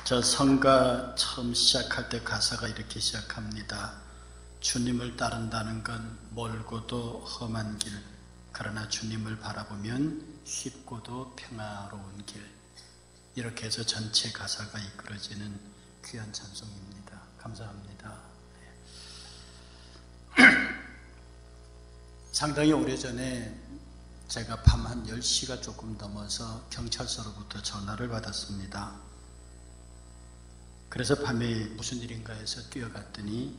저 성가 처음 시작할 때 가사가 이렇게 시작합니다. 주님을 따른다는 건 멀고도 험한 길, 그러나 주님을 바라보면 쉽고도 평화로운 길. 이렇게 해서 전체 가사가 이끌어지는 귀한 찬송입니다. 감사합니다. 상당히 오래전에 제가 밤 한 10시가 조금 넘어서 경찰서로부터 전화를 받았습니다. 그래서 밤에 무슨 일인가 해서 뛰어갔더니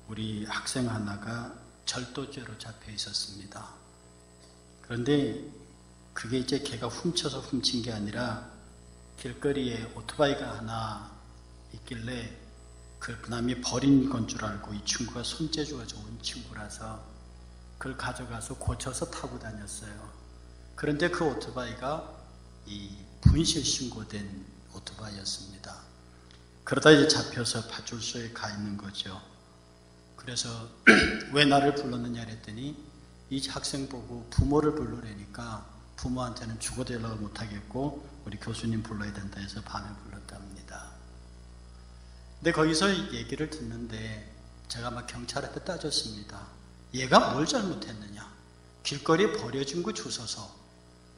우리 학생 하나가 절도죄로 잡혀 있었습니다. 그런데 그게 이제 걔가 훔쳐서 훔친 게 아니라 길거리에 오토바이가 하나 있길래 그 남이 버린 건 줄 알고 이 친구가 손재주가 좋은 친구라서 그걸 가져가서 고쳐서 타고 다녔어요. 그런데 그 오토바이가 이 분실 신고된 오토바이였습니다. 그러다 이제 잡혀서 파출소에 가 있는 거죠. 그래서 왜 나를 불렀느냐 그랬더니 이 학생 보고 부모를 부르려니까 부모한테는 죽어도 연락을 못하겠고 우리 교수님 불러야 된다 해서 밤에 불렀답니다. 근데 거기서 얘기를 듣는데 제가 막 경찰한테 따졌습니다. 얘가 뭘 잘못했느냐? 길거리에 버려진 거 주워서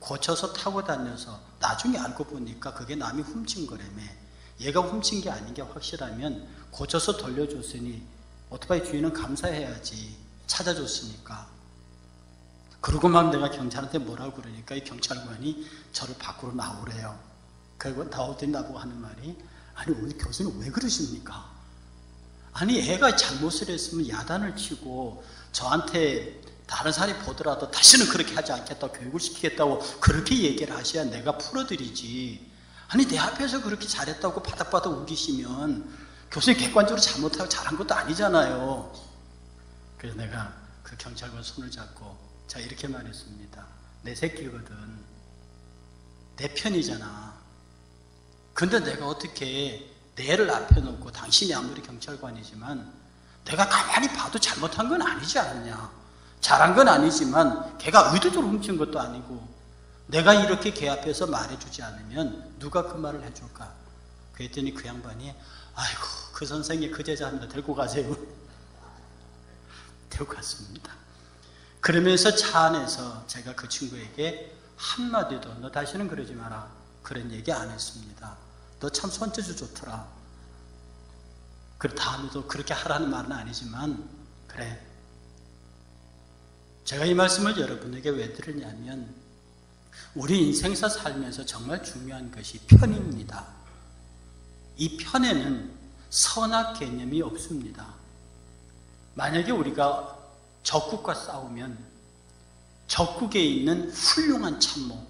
고쳐서 타고 다녀서 나중에 알고 보니까 그게 남이 훔친 거라며. 얘가 훔친 게 아닌 게 확실하면 고쳐서 돌려줬으니 오토바이 주인은 감사해야지. 찾아줬으니까. 그러고 막 내가 경찰한테 뭐라고 그러니까 이 경찰관이 저를 밖으로 나오래요. 그리고 나오더니 나보고 하는 말이, 아니 우리 교수님 왜 그러십니까? 아니 애가 잘못을 했으면 야단을 치고 저한테 다른 사람이 보더라도 다시는 그렇게 하지 않겠다고 교육을 시키겠다고 그렇게 얘기를 하셔야 내가 풀어드리지. 아니 내 앞에서 그렇게 잘했다고 바닥바닥 우기시면 교수님 객관적으로 잘못하고 잘한 것도 아니잖아요. 그래서 내가 그 경찰관 손을 잡고 제가 이렇게 말했습니다. 내 새끼거든. 내 편이잖아. 근데 내가 어떻게 내 애를 앞에 놓고 당신이 아무리 경찰관이지만 내가 가만히 봐도 잘못한 건 아니지 않느냐. 잘한 건 아니지만 걔가 의도적으로 훔친 것도 아니고 내가 이렇게 걔 앞에서 말해주지 않으면 누가 그 말을 해줄까? 그랬더니 그 양반이 아이고 그 선생이 그 제자입니다. 데리고 가세요. 데리고 갔습니다. 그러면서 차 안에서 제가 그 친구에게 한마디도 너 다시는 그러지 마라 그런 얘기 안 했습니다. 너 참 손재주 좋더라. 그 다음에도 그렇게 하라는 말은 아니지만 그래. 제가 이 말씀을 여러분에게 왜 드리냐면 우리 인생사 살면서 정말 중요한 것이 편입니다. 이 편에는 선악 개념이 없습니다. 만약에 우리가 적국과 싸우면 적국에 있는 훌륭한 참모,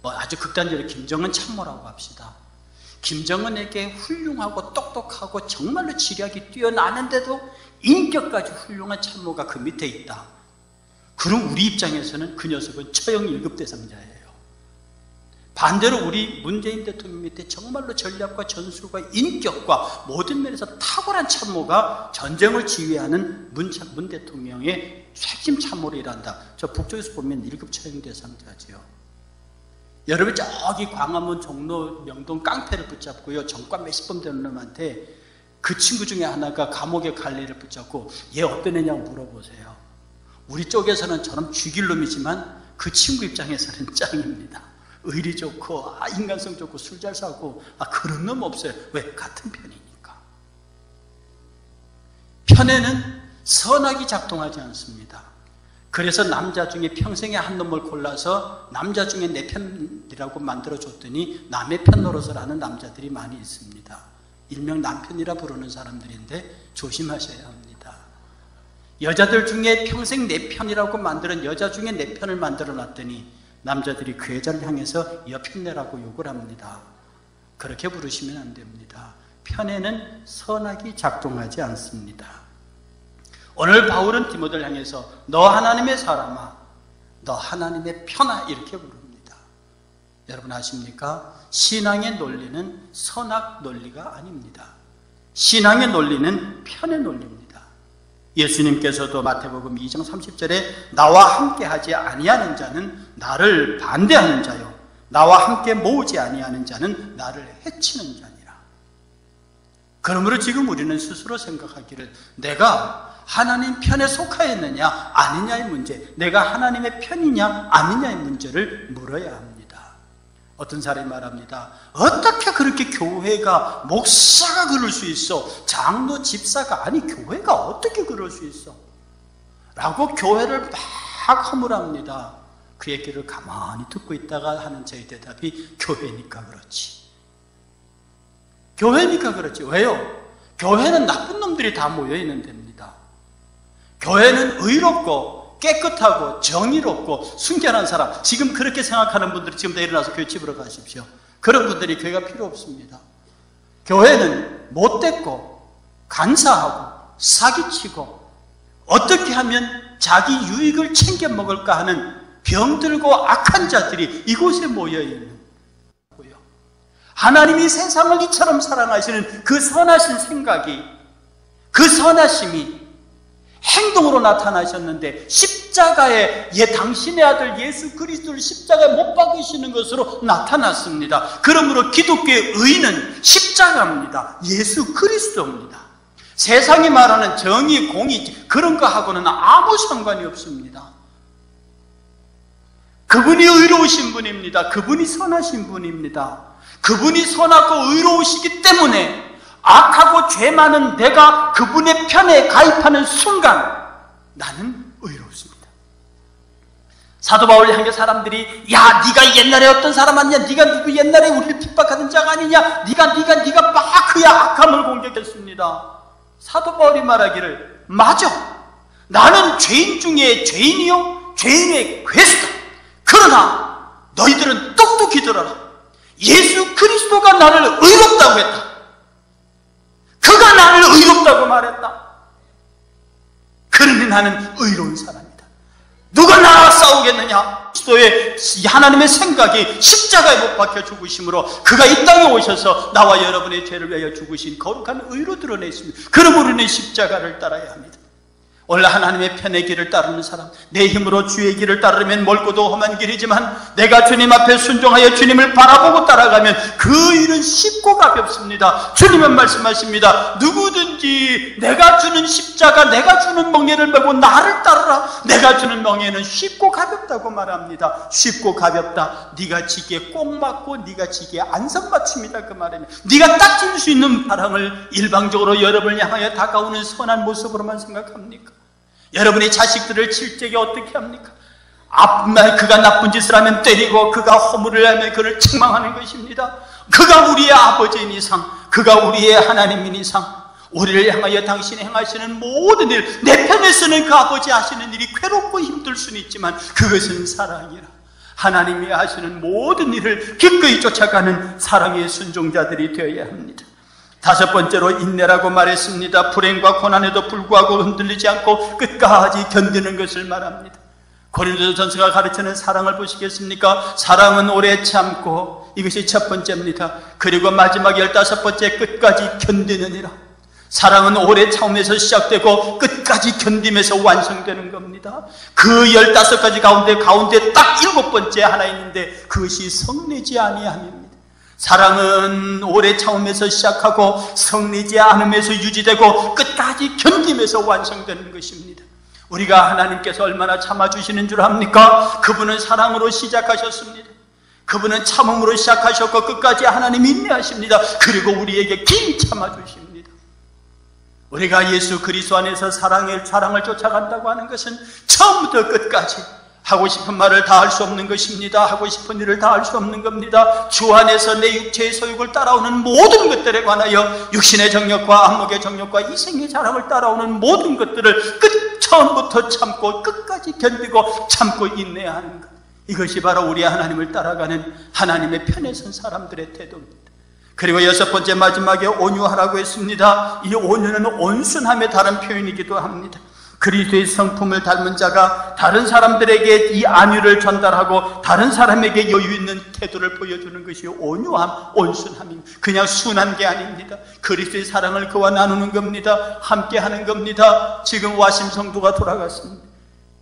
아주 극단적으로 김정은 참모라고 합시다. 김정은에게 훌륭하고 똑똑하고 정말로 지략이 뛰어나는데도 인격까지 훌륭한 참모가 그 밑에 있다. 그럼 우리 입장에서는 그 녀석은 처형 1급 대상자예요. 반대로 우리 문재인 대통령 밑에 정말로 전략과 전술과 인격과 모든 면에서 탁월한 참모가 전쟁을 지휘하는 문 대통령의 핵심 참모를 일한다. 저 북쪽에서 보면 1급 처형 대상자지요. 여러분 저기 광화문 종로 명동 깡패를 붙잡고요. 정권 몇십 번 되는 놈한테 그 친구 중에 하나가 감옥에 갈 일을 붙잡고 얘 어떤 애냐고 물어보세요. 우리 쪽에서는 저놈 죽일 놈이지만 그 친구 입장에서는 짱입니다. 의리 좋고 인간성 좋고 술 잘 사고 그런 놈 없어요. 왜? 같은 편이니까. 편에는 선악이 작동하지 않습니다. 그래서 남자 중에 평생에 한 놈을 골라서 남자 중에 내 편이라고 만들어줬더니 남의 편 노릇을 하는 남자들이 많이 있습니다. 일명 남편이라 부르는 사람들인데 조심하셔야 합니다. 여자들 중에 평생 내 편이라고 만드는 여자 중에 내 편을 만들어 놨더니 남자들이 그 여자를 향해서 여편네라고 욕을 합니다. 그렇게 부르시면 안 됩니다. 편에는 선악이 작동하지 않습니다. 오늘 바울은 디모데를 향해서 너 하나님의 사람아, 너 하나님의 편아 이렇게 부릅니다. 여러분 아십니까? 신앙의 논리는 선악 논리가 아닙니다. 신앙의 논리는 편의 논리입니다. 예수님께서도 마태복음 2장 30절에 나와 함께 하지 아니하는 자는 나를 반대하는 자요 나와 함께 모으지 아니하는 자는 나를 해치는 자니라. 그러므로 지금 우리는 스스로 생각하기를 내가 하나님 편에 속하였느냐 아니냐의 문제, 내가 하나님의 편이냐 아니냐의 문제를 물어야 합니다. 어떤 사람이 말합니다. 어떻게 그렇게 교회가, 목사가 그럴 수 있어? 장로, 집사가, 아니 교회가 어떻게 그럴 수 있어? 라고 교회를 막 허물합니다. 그 얘기를 가만히 듣고 있다가 하는 저의 대답이 교회니까 그렇지. 교회니까 그렇지. 왜요? 교회는 나쁜 놈들이 다 모여있는 데입니다. 교회는 의롭고 깨끗하고 정의롭고 순결한 사람, 지금 그렇게 생각하는 분들이 지금 다 일어나서 교회 집으로 가십시오. 그런 분들이 교회가 필요 없습니다. 교회는 못됐고 간사하고 사기치고 어떻게 하면 자기 유익을 챙겨 먹을까 하는 병들고 악한 자들이 이곳에 모여있는 거고요. 하나님이 세상을 이처럼 사랑하시는 그 선하신 생각이, 그 선하심이 행동으로 나타나셨는데 십자가에 당신의 아들 예수 그리스도를 십자가에 못 박으시는 것으로 나타났습니다. 그러므로 기독교의 의는 십자가입니다. 예수 그리스도입니다. 세상이 말하는 정의, 공의 그런 거하고는 아무 상관이 없습니다. 그분이 의로우신 분입니다. 그분이 선하신 분입니다. 그분이 선하고 의로우시기 때문에 악하고 죄 많은 내가 그분의 편에 가입하는 순간 나는 의롭습니다. 사도 바울을 향해 사람들이 야 네가 옛날에 어떤 사람 아니냐, 네가 누구 옛날에 우리를 핍박하던 자가 아니냐, 네가 막 그의 악함을 공격했습니다. 사도 바울이 말하기를 맞아, 나는 죄인 중에 죄인이요 죄인의 괴수다. 그러나 너희들은 똑똑히 들어라. 예수 그리스도가 나를 의롭다고 했다. 그가 나를 의롭다고 말했다. 그러니 나는 의로운 사람이다. 누가 나와 싸우겠느냐? 그리스도의 하나님의 생각이 십자가에 못 박혀 죽으심으로 그가 이 땅에 오셔서 나와 여러분의 죄를 위하여 죽으신 거룩한 의로 드러냈습니다. 그러므로 우리는 십자가를 따라야 합니다. 원래 하나님의 편의 길을 따르는 사람, 내 힘으로 주의 길을 따르면 멀고도 험한 길이지만 내가 주님 앞에 순종하여 주님을 바라보고 따라가면 그 일은 쉽고 가볍습니다. 주님은 말씀하십니다. 누구든지 내가 주는 십자가, 내가 주는 멍에를 메고 나를 따르라. 내가 주는 멍에는 쉽고 가볍다고 말합니다. 쉽고 가볍다. 네가 지기에 꼭 맞고 네가 지기에 안성맞춤이다 그 말입니다. 네가 딱 질 수 있는 바람을 일방적으로 여러분을 향하여 다가오는 선한 모습으로만 생각합니까? 여러분의 자식들을 칠 적에 어떻게 합니까? 그가 나쁜 짓을 하면 때리고 그가 허물을 하면 그를 책망하는 것입니다. 그가 우리의 아버지인 이상, 그가 우리의 하나님인 이상, 우리를 향하여 당신이 행하시는 모든 일, 내 편에서는 그 아버지 하시는 일이 괴롭고 힘들 수는 있지만 그것은 사랑이라. 하나님이 하시는 모든 일을 기꺼이 쫓아가는 사랑의 순종자들이 되어야 합니다. 다섯 번째로 인내라고 말했습니다. 불행과 고난에도 불구하고 흔들리지 않고 끝까지 견디는 것을 말합니다. 고린도전서가 가르치는 사랑을 보시겠습니까? 사랑은 오래 참고, 이것이 첫 번째입니다. 그리고 마지막 15번째, 끝까지 견디느니라. 사랑은 오래 참으면서 시작되고 끝까지 견디면서 완성되는 겁니다. 그 15가지 가운데 딱 7번째 하나 있는데 그것이 성내지 아니함입니다. 사랑은 오래 참으면서 시작하고 성내지 않으면서 유지되고 끝까지 견디면서 완성되는 것입니다. 우리가 하나님께서 얼마나 참아주시는 줄 압니까? 그분은 사랑으로 시작하셨습니다. 그분은 참음으로 시작하셨고 끝까지 하나님 인내하십니다. 그리고 우리에게 긴 참아주십니다. 우리가 예수 그리스도 안에서 사랑을 쫓아간다고 하는 것은 처음부터 끝까지 하고 싶은 말을 다 할 수 없는 것입니다. 하고 싶은 일을 다 할 수 없는 겁니다. 주 안에서 내 육체의 소욕을 따라오는 모든 것들에 관하여 육신의 정욕과 안목의 정욕과 이생의 자랑을 따라오는 모든 것들을 처음부터 참고 끝까지 견디고 참고 인내하는 것, 이것이 바로 우리 하나님을 따라가는 하나님의 편에 선 사람들의 태도입니다. 그리고 6번째 마지막에 온유하라고 했습니다. 이 온유는 온순함의 다른 표현이기도 합니다. 그리스도의 성품을 닮은 자가 다른 사람들에게 이 안위를 전달하고 다른 사람에게 여유 있는 태도를 보여주는 것이 온유함, 온순함입니다. 그냥 순한 게 아닙니다. 그리스도의 사랑을 그와 나누는 겁니다. 함께 하는 겁니다. 지금 와심 성도가 돌아갔습니다.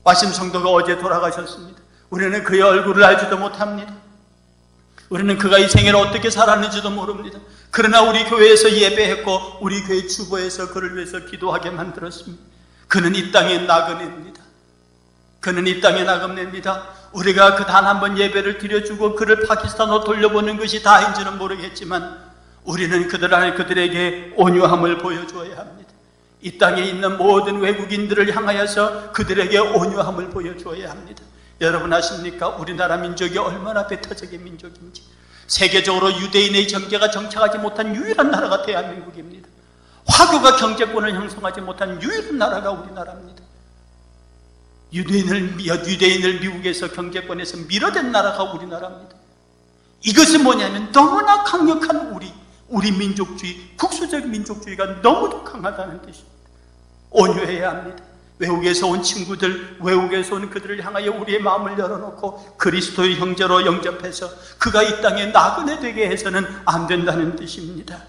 와심 성도가 어제 돌아가셨습니다. 우리는 그의 얼굴을 알지도 못합니다. 우리는 그가 이 생애를 어떻게 살았는지도 모릅니다. 그러나 우리 교회에서 예배했고 우리 교회 주보에서 그를 위해서 기도하게 만들었습니다. 그는 이 땅에 나그네입니다. 그는 이 땅에 나그네입니다. 우리가 그 단 한 번 예배를 드려주고 그를 파키스탄으로 돌려보는 것이 다인지는 모르겠지만 우리는 그들에게 온유함을 보여줘야 합니다. 이 땅에 있는 모든 외국인들을 향하여서 그들에게 온유함을 보여줘야 합니다. 여러분 아십니까? 우리나라 민족이 얼마나 배타적인 민족인지. 세계적으로 유대인의 경제가 정착하지 못한 유일한 나라가 대한민국입니다. 화교가 경제권을 형성하지 못한 유일한 나라가 우리나라입니다. 유대인을 미국에서 경제권에서 밀어댄 나라가 우리나라입니다. 이것은 뭐냐면 너무나 강력한 우리 민족주의, 국수적 민족주의가 너무도 강하다는 뜻입니다. 온유해야 합니다. 외국에서 온 친구들, 외국에서 온 그들을 향하여 우리의 마음을 열어놓고 그리스도의 형제로 영접해서 그가 이 땅에 나그네 되게 해서는 안 된다는 뜻입니다.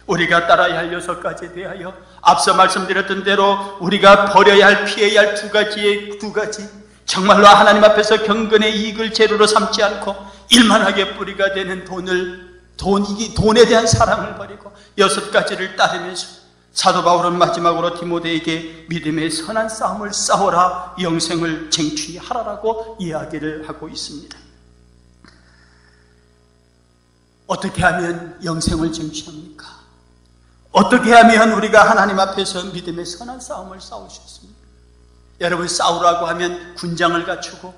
우리가 따라야 할 6가지에 대하여 앞서 말씀드렸던 대로 우리가 버려야 할, 피해야 할 두 가지, 정말로 하나님 앞에서 경건의 이익을 재료로 삼지 않고 일만하게 뿌리가 되는 돈에 대한 사랑을 버리고 6가지를 따르면서 사도 바울은 마지막으로 디모데에게 믿음의 선한 싸움을 싸워라, 영생을 쟁취하라라고 이야기를 하고 있습니다. 어떻게 하면 영생을 쟁취합니까? 어떻게 하면 우리가 하나님 앞에서 믿음의 선한 싸움을 싸울 수 있습니까? 여러분, 싸우라고 하면 군장을 갖추고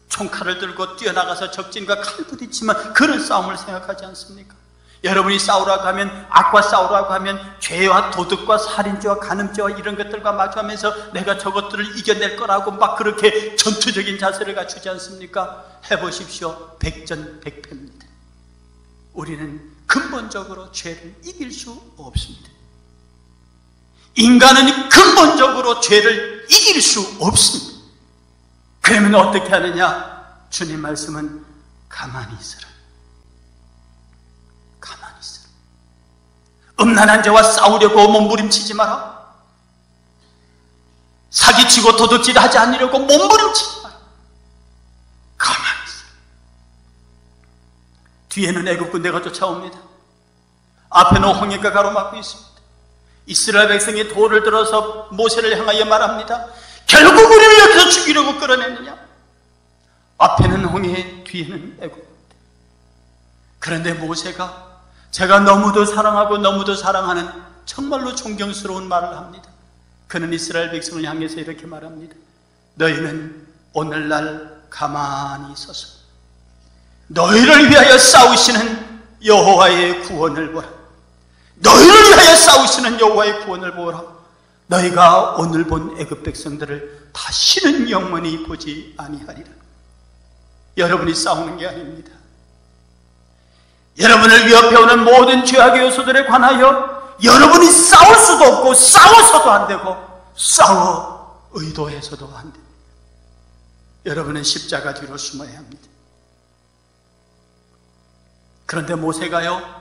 총칼을 들고 뛰어나가서 적진과 칼 부딪히면 그런 싸움을 생각하지 않습니까? 여러분이 싸우라고 하면, 악과 싸우라고 하면 죄와 도둑과 살인죄와 간음죄와 이런 것들과 마주하면서 내가 저것들을 이겨낼 거라고 막 그렇게 전투적인 자세를 갖추지 않습니까? 해보십시오. 백전백패입니다. 우리는 근본적으로 죄를 이길 수 없습니다. 인간은 근본적으로 죄를 이길 수 없습니다. 그러면 어떻게 하느냐? 주님 말씀은 가만히 있으라. 가만히 있으라. 음란한 죄와 싸우려고 몸부림치지 마라. 사기치고 도둑질하지 않으려고 몸부림치지 마라. 가만히 있으라. 뒤에는 애국 군대가 쫓아옵니다. 앞에는 홍해가 가로막고 있습니다. 이스라엘 백성이 돌을 들어서 모세를 향하여 말합니다. 결국 우리를 여기서 죽이려고 끌어냈느냐? 앞에는 홍해, 뒤에는 애국. 그런데 모세가 제가 너무도 사랑하고 너무도 사랑하는 정말로 존경스러운 말을 합니다. 그는 이스라엘 백성을 향해서 이렇게 말합니다. 너희는 오늘날 가만히 서서 너희를 위하여 싸우시는 여호와의 구원을 보라. 너희를 위하여 싸우시는 여호와의 구원을 보라. 너희가 오늘 본 애굽 백성들을 다시는 영원히 보지 아니하리라. 여러분이 싸우는 게 아닙니다. 여러분을 위협해오는 모든 죄악의 요소들에 관하여 여러분이 싸울 수도 없고 싸워서도 안 되고 싸워 의도해서도 안 됩니다. 여러분은 십자가 뒤로 숨어야 합니다. 그런데 모세가요,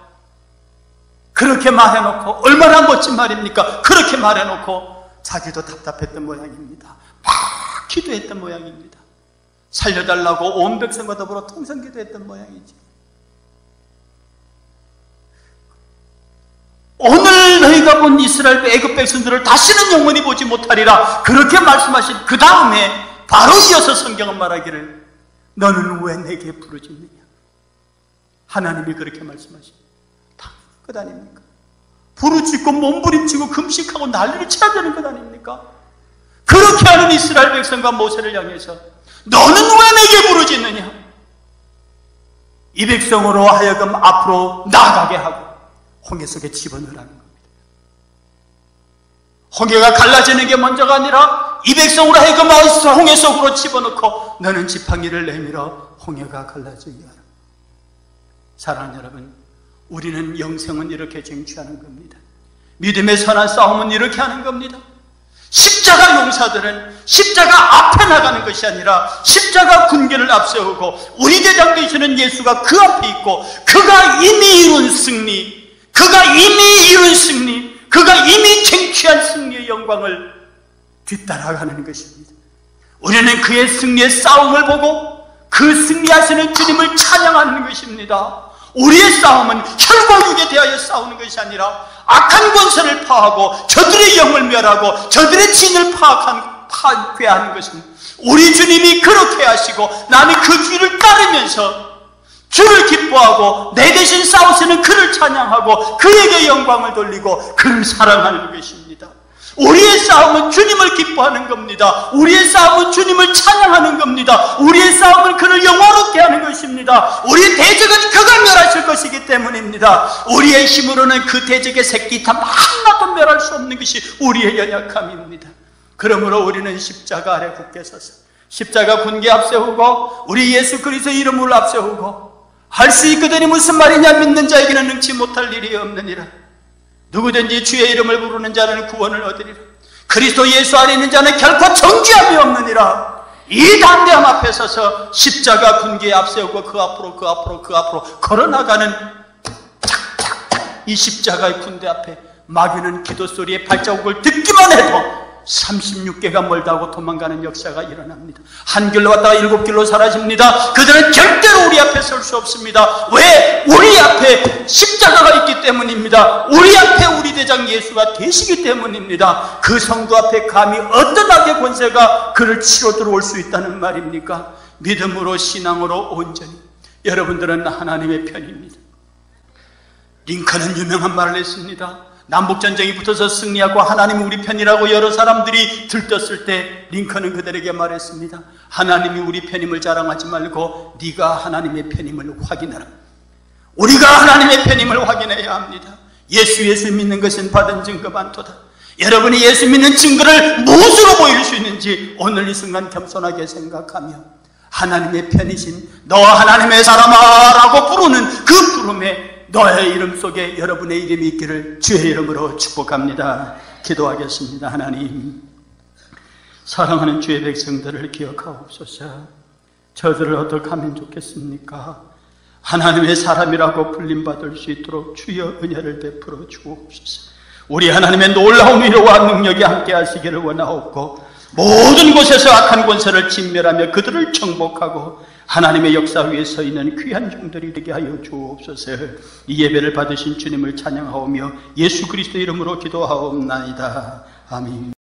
그렇게 말해놓고, 얼마나 멋진 말입니까? 그렇게 말해놓고 자기도 답답했던 모양입니다. 막 기도했던 모양입니다. 살려달라고 온 백성과 더불어 통성기도했던 모양이지. 오늘 너희가 본 이스라엘 애굽 백성들을 다시는 영원히 보지 못하리라, 그렇게 말씀하신 그 다음에 바로 이어서 성경은 말하기를 너는 왜 내게 부르짖느냐. 하나님이 그렇게 말씀하십니다. 것 아닙니까? 부르짖고 몸부림치고 금식하고 난리를 쳐야 되는 것 아닙니까? 그렇게 하는 이스라엘 백성과 모세를 향해서 너는 왜 내게 부르짖느냐? 이 백성으로 하여금 앞으로 나아가게 하고 홍해 속에 집어넣으라는 겁니다. 홍해가 갈라지는 게 먼저가 아니라 이 백성으로 하여금 홍해 속으로 집어넣고 너는 지팡이를 내밀어 홍해가 갈라지게 하라. 사랑하는 여러분, 우리는 영생은 이렇게 쟁취하는 겁니다. 믿음의 선한 싸움은 이렇게 하는 겁니다. 십자가 용사들은 십자가 앞에 나가는 것이 아니라 십자가 군계를 앞세우고 우리 대장 되시는 예수가 그 앞에 있고 그가 이미 이룬 승리, 그가 이미 쟁취한 승리의 영광을 뒤따라가는 것입니다. 우리는 그의 승리의 싸움을 보고 그 승리하시는 주님을 찬양하는 것입니다. 우리의 싸움은 혈과 육에 대하여 싸우는 것이 아니라 악한 권세를 파하고 저들의 영을 멸하고 저들의 진을 파괴하는 것은 우리 주님이 그렇게 하시고 나는 그 주를 따르면서 주를 기뻐하고 내 대신 싸우시는 그를 찬양하고 그에게 영광을 돌리고 그를 사랑하는 것입니다. 우리의 싸움은 주님을 기뻐하는 겁니다. 우리의 싸움은 주님을 찬양하는 겁니다. 우리의 싸움은 그를 영화롭게 하는 것입니다. 우리의 대적은 그가 멸하실 것이기 때문입니다. 우리의 힘으로는 그 대적의 새끼 다 하나도 멸할 수 없는 것이 우리의 연약함입니다. 그러므로 우리는 십자가 아래 굳게 서서 십자가 군계 앞세우고 우리 예수 그리스도의 이름을 앞세우고 할 수 있거든이 무슨 말이냐, 믿는 자에게는 능치 못할 일이 없느니라. 누구든지 주의 이름을 부르는 자는 구원을 얻으리라. 그리스도 예수 안에 있는 자는 결코 정죄함이 없느니라. 이 담대함 앞에 서서 십자가 군기에 앞세우고 그 앞으로 걸어나가는 이 십자가의 군대 앞에 마귀는 기도 소리의 발자국을 듣기만 해도 36개가 멀다고 도망가는 역사가 일어납니다. 한 길로 왔다가 7길로 사라집니다. 그들은 절대로 우리 앞에 설 수 없습니다. 왜? 우리 앞에 십자가가 있기 때문입니다. 우리 앞에 우리 대장 예수가 되시기 때문입니다. 그 성도 앞에 감히 어떤 악의 권세가 그를 치러 들어올 수 있다는 말입니까? 믿음으로 신앙으로 온전히 여러분들은 하나님의 편입니다. 링컨은 유명한 말을 했습니다. 남북전쟁이 붙어서 승리하고 하나님이 우리 편이라고 여러 사람들이 들떴을 때 링컨은 그들에게 말했습니다. 하나님이 우리 편임을 자랑하지 말고 네가 하나님의 편임을 확인하라. 우리가 하나님의 편임을 확인해야 합니다. 예수 믿는 것은 받은 증거 많도다. 여러분이 예수 믿는 증거를 무엇으로 보일 수 있는지 오늘 이 순간 겸손하게 생각하며 하나님의 편이신 너와 하나님의 사람아 라고 부르는 그 부름에 너의 이름 속에 여러분의 이름이 있기를 주의 이름으로 축복합니다. 기도하겠습니다. 하나님, 사랑하는 주의 백성들을 기억하옵소서. 저들을 어떻게 하면 좋겠습니까? 하나님의 사람이라고 불림받을 수 있도록 주여 은혜를 베풀어 주옵소서. 우리 하나님의 놀라운 위로와 능력이 함께 하시기를 원하옵고 모든 곳에서 악한 권세를 진멸하며 그들을 정복하고 하나님의 역사 위에 서 있는 귀한 종들이 되게 하여 주옵소서. 이 예배를 받으신 주님을 찬양하오며 예수 그리스도 이름으로 기도하옵나이다. 아멘.